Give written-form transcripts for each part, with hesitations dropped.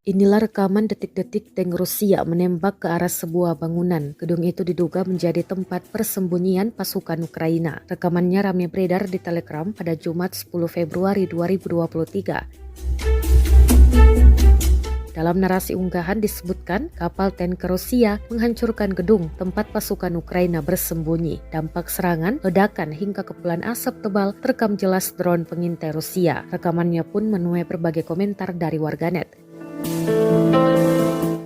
Inilah rekaman detik-detik tank Rusia menembak ke arah sebuah bangunan. Gedung itu diduga menjadi tempat persembunyian pasukan Ukraina. Rekamannya ramai beredar di Telegram pada Jumat 10 Februari 2023. Dalam narasi unggahan disebutkan kapal tank Rusia menghancurkan gedung tempat pasukan Ukraina bersembunyi. Dampak serangan, ledakan hingga kepulan asap tebal terekam jelas drone pengintai Rusia. Rekamannya pun menuai berbagai komentar dari warganet.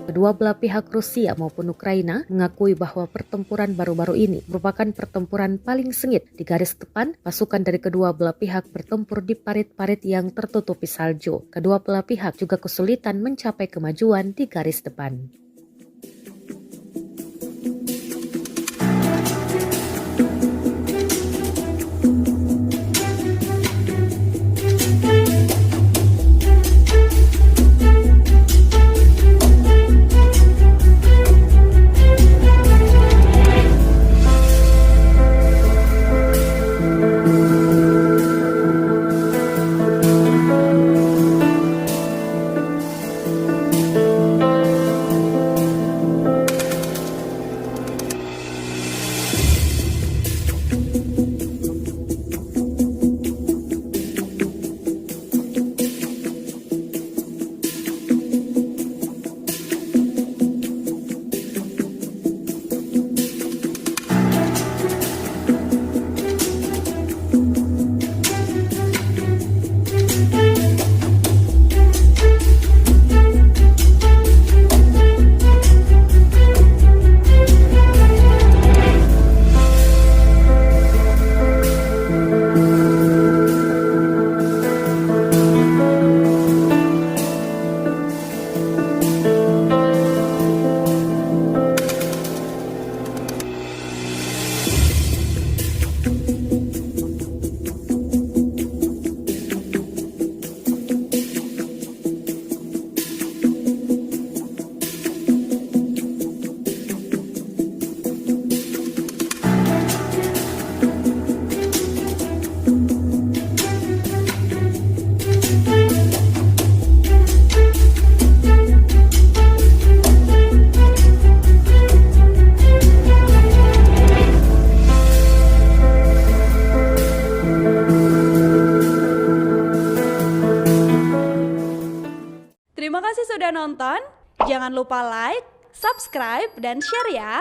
Kedua belah pihak Rusia maupun Ukraina mengakui bahwa pertempuran baru-baru ini merupakan pertempuran paling sengit. Di garis depan, pasukan dari kedua belah pihak bertempur di parit-parit yang tertutupi salju. Kedua belah pihak juga kesulitan mencapai kemajuan di garis depan. Terima kasih sudah nonton. Jangan lupa like, subscribe, dan share ya.